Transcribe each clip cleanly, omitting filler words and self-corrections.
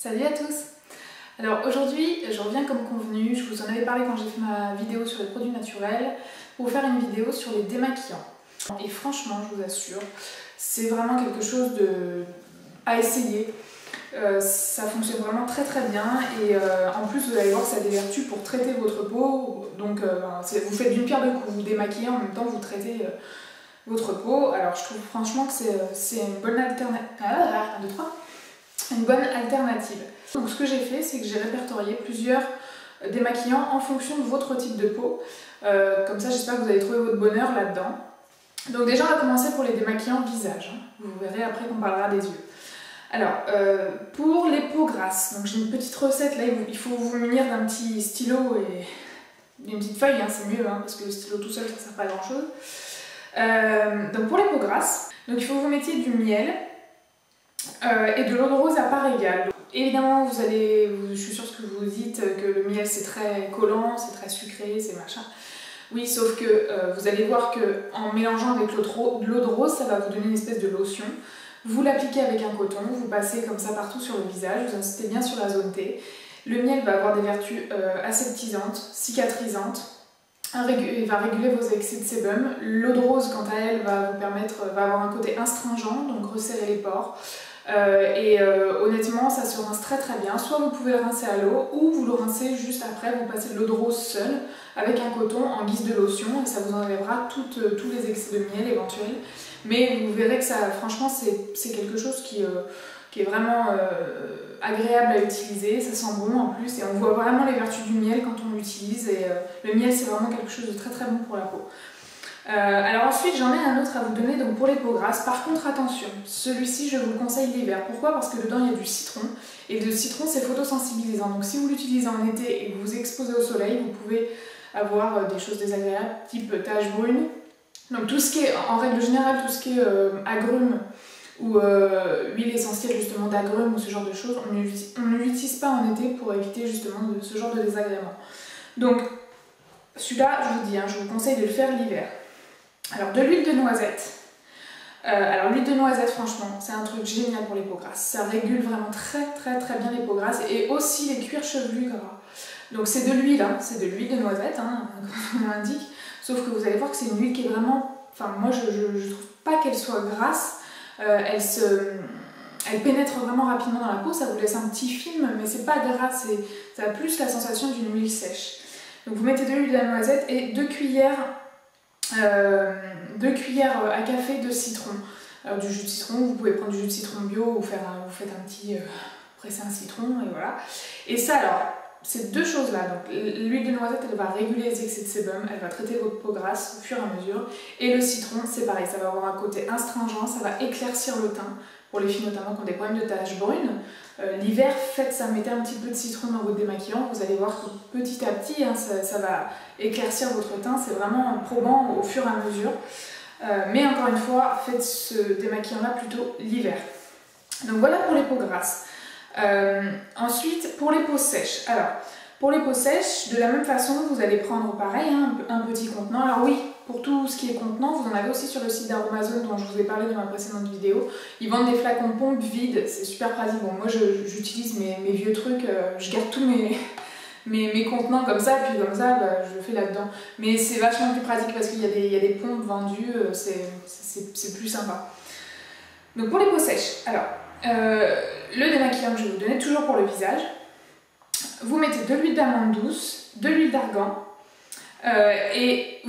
Salut à tous! Alors aujourd'hui, je reviens comme convenu, je vous en avais parlé quand j'ai fait ma vidéo sur les produits naturels, pour vous faire une vidéo sur les démaquillants. Et franchement, je vous assure, c'est vraiment quelque chose à essayer. Ça fonctionne vraiment très très bien et en plus vous allez voir que ça a des vertus pour traiter votre peau. Donc vous faites d'une pierre deux coups, vous démaquillez en même temps vous traitez votre peau. Alors je trouve franchement que c'est une bonne alternative. Donc ce que j'ai fait, c'est que j'ai répertorié plusieurs démaquillants en fonction de votre type de peau. Comme ça j'espère que vous allez trouver votre bonheur là-dedans. Donc déjà on va commencer pour les démaquillants visage. Vous verrez après qu'on parlera des yeux. Alors, pour les peaux grasses, donc j'ai une petite recette, là il faut vous munir d'un petit stylo et d'une petite feuille, hein, c'est mieux, hein, parce que le stylo tout seul ça ne sert pas à grand chose. Donc pour les peaux grasses, donc il faut que vous mettiez du miel et de l'eau de rose à part égale. Donc, évidemment, je suis sûre que vous dites que le miel c'est très collant, c'est très sucré, c'est machin. Oui, sauf que vous allez voir qu'en mélangeant avec de l'eau de rose, ça va vous donner une espèce de lotion. Vous l'appliquez avec un coton, vous passez comme ça partout sur le visage, vous insistez bien sur la zone T. Le miel va avoir des vertus aseptisantes, cicatrisantes, il va réguler vos excès de sébum. L'eau de rose, quant à elle, va avoir un côté astringent, donc resserrer les pores. Honnêtement, ça se rince très très bien. Soit vous pouvez le rincer à l'eau, ou vous le rincez juste après, vous passez de l'eau de rose seule avec un coton en guise de lotion, et ça vous enlèvera tous les excès de miel éventuels. Mais vous verrez que ça, franchement, c'est quelque chose qui est vraiment agréable à utiliser, ça sent bon en plus, et on voit vraiment les vertus du miel quand on l'utilise, et le miel c'est vraiment quelque chose de très très bon pour la peau. Alors ensuite j'en ai un autre à vous donner donc pour les peaux grasses. Par contre attention, celui-ci je vous le conseille l'hiver. Pourquoi? Parce que dedans il y a du citron, et le citron c'est photosensibilisant, donc si vous l'utilisez en été et que vous vous exposez au soleil, vous pouvez avoir des choses désagréables type taches brunes. Donc tout ce qui est, en règle générale, tout ce qui est agrumes ou huile essentielle justement d'agrumes ou ce genre de choses, on ne l'utilise pas en été pour éviter justement ce genre de désagréments. Donc celui-là, je vous dis, hein, je vous conseille de le faire l'hiver. Alors de l'huile de noisette. Alors l'huile de noisette, franchement, c'est un truc génial pour les peaux grasses. Ça régule vraiment très très très bien les peaux grasses et aussi les cuirs chevelus gras. Donc c'est de l'huile, hein, c'est de l'huile de noisette, hein, comme on l'indique. Sauf que vous allez voir que c'est une huile qui est vraiment... Enfin, moi, je trouve pas qu'elle soit grasse. Elle pénètre vraiment rapidement dans la peau, ça vous laisse un petit film, mais c'est pas gras, ça a plus la sensation d'une huile sèche. Donc vous mettez de l'huile de la noisette et 2 cuillères à café de citron. Alors du jus de citron, vous pouvez prendre du jus de citron bio ou vous faites un petit... presser un citron et voilà. Et ça alors... Ces deux choses-là, donc l'huile de noisette, elle va réguler les excès de sébum, elle va traiter votre peau grasse au fur et à mesure. Et le citron, c'est pareil, ça va avoir un côté astringent, ça va éclaircir le teint, pour les filles notamment qui ont des problèmes de taches brunes. L'hiver, faites ça, mettez un petit peu de citron dans votre démaquillant, vous allez voir que petit à petit, hein, ça va éclaircir votre teint, c'est vraiment probant au fur et à mesure. Mais encore une fois, faites ce démaquillant-là plutôt l'hiver. Donc voilà pour les peaux grasses. Ensuite, pour les peaux sèches. Alors, pour les peaux sèches, de la même façon, vous allez prendre pareil, hein, un petit contenant. Alors oui, pour tout ce qui est contenant, vous en avez aussi sur le site d'Aromazone dont je vous ai parlé dans ma précédente vidéo. Ils vendent des flacons pompe vides, c'est super pratique. Bon, moi j'utilise mes vieux trucs, je garde tous mes contenants comme ça, puis comme ça, bah, je le fais là-dedans. Mais c'est vachement plus pratique parce qu'il y a des pompes vendues, c'est plus sympa. Donc pour les peaux sèches, alors... le démaquillant que je vais vous donner, toujours pour le visage, vous mettez de l'huile d'amande douce, de l'huile d'argan, et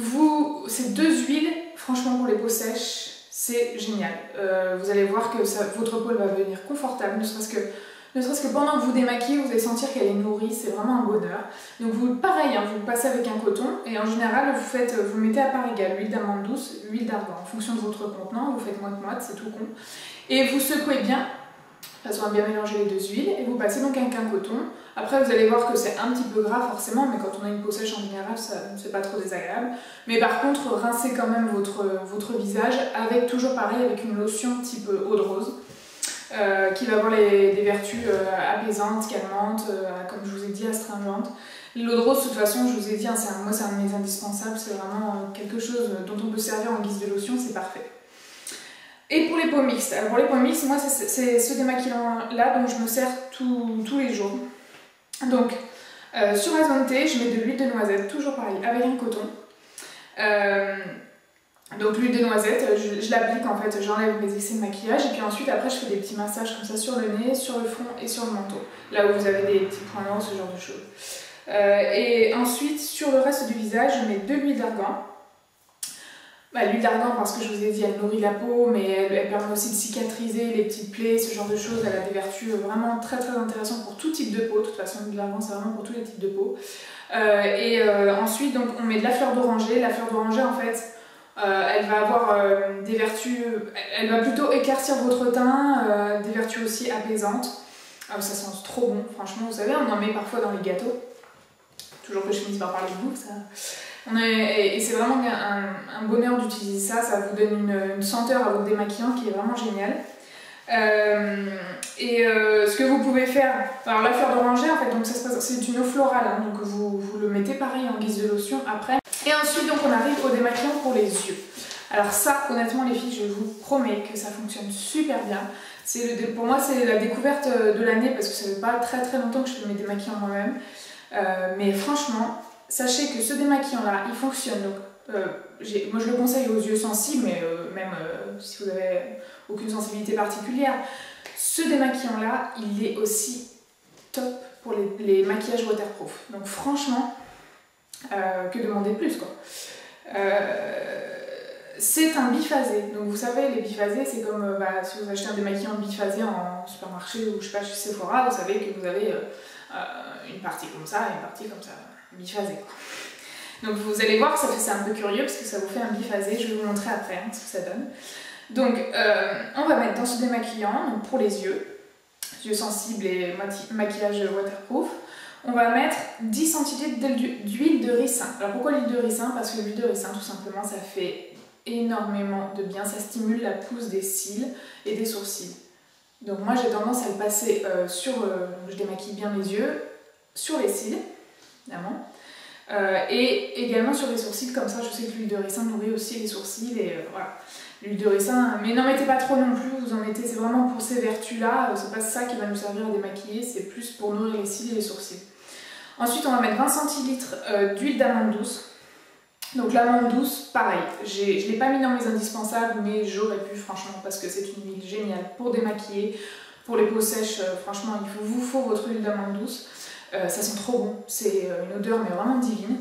ces deux huiles, franchement pour les peaux sèches, c'est génial. Vous allez voir que votre peau va devenir confortable, ne serait-ce que pendant que vous démaquillez, vous allez sentir qu'elle est nourrie, c'est vraiment un bonheur. Donc pareil, hein, vous le passez avec un coton, et en général, vous mettez à part égale l'huile d'amande douce, l'huile d'argan. En fonction de votre contenant, vous faites moite-moite, c'est tout con. Et vous secouez bien, de façon à bien mélanger les deux huiles, et vous passez donc avec un coton. Après vous allez voir que c'est un petit peu gras forcément, mais quand on a une peau sèche en général, c'est pas trop désagréable. Mais par contre, rincez quand même votre visage avec, toujours pareil, avec une lotion type eau de rose, qui va avoir des vertus apaisantes, calmantes, comme je vous ai dit, astringentes. L'eau de rose, de toute façon, je vous ai dit, hein, moi c'est un de mes indispensables, c'est vraiment quelque chose dont on peut servir en guise de lotion, c'est parfait. Et pour les peaux mixtes, alors pour les peaux mixtes, moi c'est ce démaquillant là dont je me sers tous les jours. Donc sur la zone T, je mets de l'huile de noisette, toujours pareil, avec un coton. Donc l'huile de noisette, je l'applique en fait, j'enlève mes excès de maquillage et puis ensuite après je fais des petits massages comme ça sur le nez, sur le front et sur le menton. Là où vous avez des petits points noirs, ce genre de choses. Et ensuite sur le reste du visage, je mets de l'huile d'argan. Bah, l'huile d'argan parce que je vous ai dit elle nourrit la peau mais elle permet aussi de cicatriser les petites plaies, ce genre de choses. Elle a des vertus vraiment très intéressantes pour tout type de peau. De toute façon l'huile d'argan c'est vraiment pour tous les types de peau. Ensuite donc, on met de la fleur d'oranger. La fleur d'oranger en fait elle va avoir des vertus, elle va plutôt éclaircir votre teint, des vertus aussi apaisantes. Ça sent trop bon, franchement, vous savez, on en met parfois dans les gâteaux. Toujours que je finisse par parler de goût, ça. Et c'est vraiment un bonheur d'utiliser ça, ça vous donne une senteur à votre démaquillant qui est vraiment géniale. Ce que vous pouvez faire, alors la fleur d'oranger en fait, donc c'est une eau florale, hein, donc vous le mettez pareil en guise de lotion après. Et ensuite donc on arrive au démaquillant pour les yeux. Alors ça, honnêtement les filles, je vous promets que ça fonctionne super bien. Pour moi c'est la découverte de l'année parce que ça fait pas très longtemps que je fais mes démaquillants moi-même. Mais franchement, sachez que ce démaquillant là, il fonctionne. Donc, moi je le conseille aux yeux sensibles, mais même si vous n'avez aucune sensibilité particulière. Ce démaquillant là, il est aussi top pour les maquillages waterproof. Donc franchement, que demander de plus quoi. C'est un biphasé, donc vous savez les biphasés c'est comme si vous achetez un démaquillant biphasé en supermarché ou je sais pas chez Sephora, vous savez que vous avez une partie comme ça et une partie comme ça, biphasé quoi. Donc vous allez voir que c'est un peu curieux parce que ça vous fait un biphasé, je vais vous montrer après hein, ce que ça donne. Donc on va mettre dans ce démaquillant, donc pour les yeux sensibles et maquillage waterproof, on va mettre 10 centilitres d'huile de ricin. Alors pourquoi l'huile de ricin? Parce que l'huile de ricin tout simplement ça fait énormément de bien, ça stimule la pousse des cils et des sourcils. Donc moi j'ai tendance à le passer je démaquille bien mes yeux, sur les cils, évidemment, et également sur les sourcils, comme ça je sais que l'huile de ricin nourrit aussi les sourcils et voilà. L'huile de ricin, mais n'en mettez pas trop non plus, vous en mettez, c'est vraiment pour ces vertus là, c'est pas ça qui va nous servir à démaquiller, c'est plus pour nourrir les cils et les sourcils. Ensuite on va mettre 20 centilitres d'huile d'amande douce. Donc l'amande douce, pareil, je ne l'ai pas mis dans mes indispensables, mais j'aurais pu franchement, parce que c'est une huile géniale pour démaquiller, pour les peaux sèches, franchement il vous faut votre huile d'amande douce, ça sent trop bon, c'est une odeur mais vraiment divine.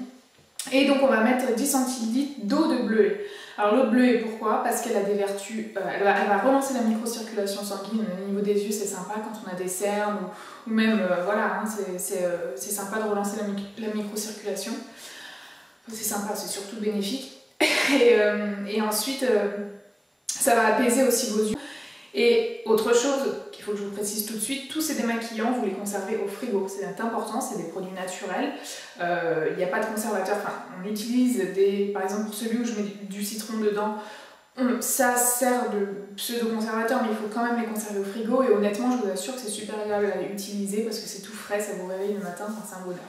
Et donc on va mettre 10 centilitres d'eau de bleuet. Alors l'eau de bleuet pourquoi? Parce qu'elle a des vertus, elle va relancer la microcirculation sanguine au niveau des yeux, c'est sympa quand on a des cernes ou même voilà, hein, c'est sympa de relancer la microcirculation. C'est sympa, c'est surtout bénéfique. Et ensuite, ça va apaiser aussi vos yeux. Et autre chose qu'il faut que je vous précise tout de suite, tous ces démaquillants, vous les conservez au frigo. C'est important, c'est des produits naturels. Il n'y a pas de conservateur. Enfin, on utilise par exemple pour celui où je mets du citron dedans, ça sert de pseudo-conservateur, mais il faut quand même les conserver au frigo. Et honnêtement, je vous assure que c'est super agréable à utiliser parce que c'est tout frais, ça vous réveille le matin, enfin, c'est un bonheur.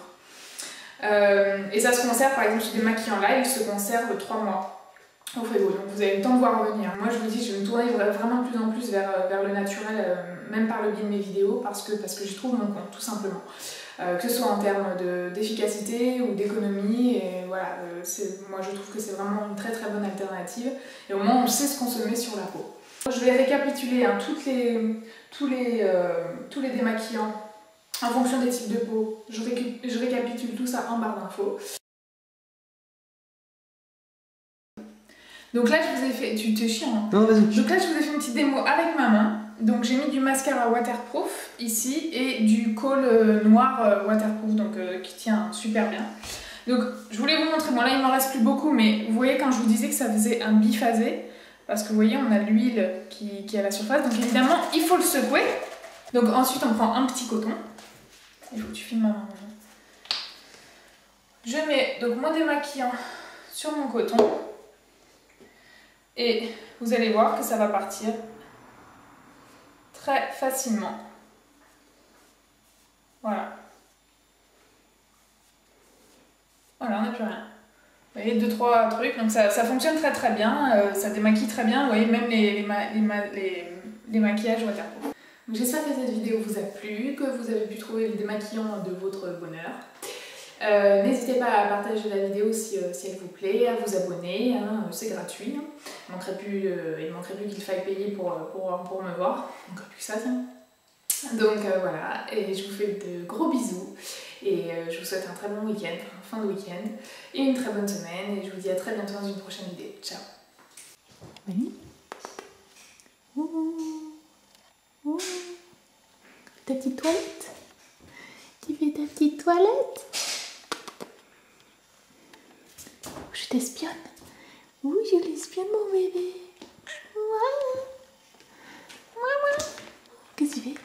Et ça se conserve, par exemple, sur des maquillants là, ils se conservent 3 mois au frigo, donc vous avez le temps de voir revenir. Moi je vous dis, je vais me tourner vraiment de plus en plus vers le naturel, même par le biais de mes vidéos, parce que j'y trouve mon compte, tout simplement. Que ce soit en termes d'efficacité ou d'économie, et voilà, moi je trouve que c'est vraiment une très bonne alternative, et au moins on sait ce qu'on se met sur la peau. Je vais récapituler hein, tous les démaquillants en fonction des types de peau. Je récapitule tout ça en barre d'infos. Donc là je vous ai fait, tu t'es chiant hein. Non, vas-y. Donc là je vous ai fait une petite démo avec ma main. Donc j'ai mis du mascara waterproof ici et du col noir waterproof donc qui tient super bien. Donc je voulais vous montrer, bon là il m'en reste plus beaucoup mais vous voyez quand je vous disais que ça faisait un biphasé, parce que vous voyez on a l'huile qui est à la surface, donc évidemment il faut le secouer. Donc ensuite on prend un petit coton. Il faut que tu filmes ma main. Je mets donc mon démaquillant sur mon coton. Et vous allez voir que ça va partir très facilement. Voilà. Voilà, on n'a plus rien. Vous voyez, 2-3 trucs, donc ça fonctionne très très bien, ça démaquille très bien, vous voyez, même les maquillages waterproof. J'espère que cette vidéo vous a plu, que vous avez pu trouver le démaquillant de votre bonheur. N'hésitez pas à partager la vidéo si elle vous plaît, à vous abonner, hein, c'est gratuit. Hein. Il ne manquerait plus qu'il faille payer pour me voir, il ne manquerait plus que ça, tiens. Donc voilà, et je vous fais de gros bisous, et je vous souhaite un très bon week-end, fin de week-end, et une très bonne semaine, et je vous dis à très bientôt dans une prochaine vidéo. Ciao. Manu, ta petite toilette? Tu fais ta petite toilette? Je t'espionne. Oui, je l'espionne, mon bébé. Qu'est-ce que tu fais?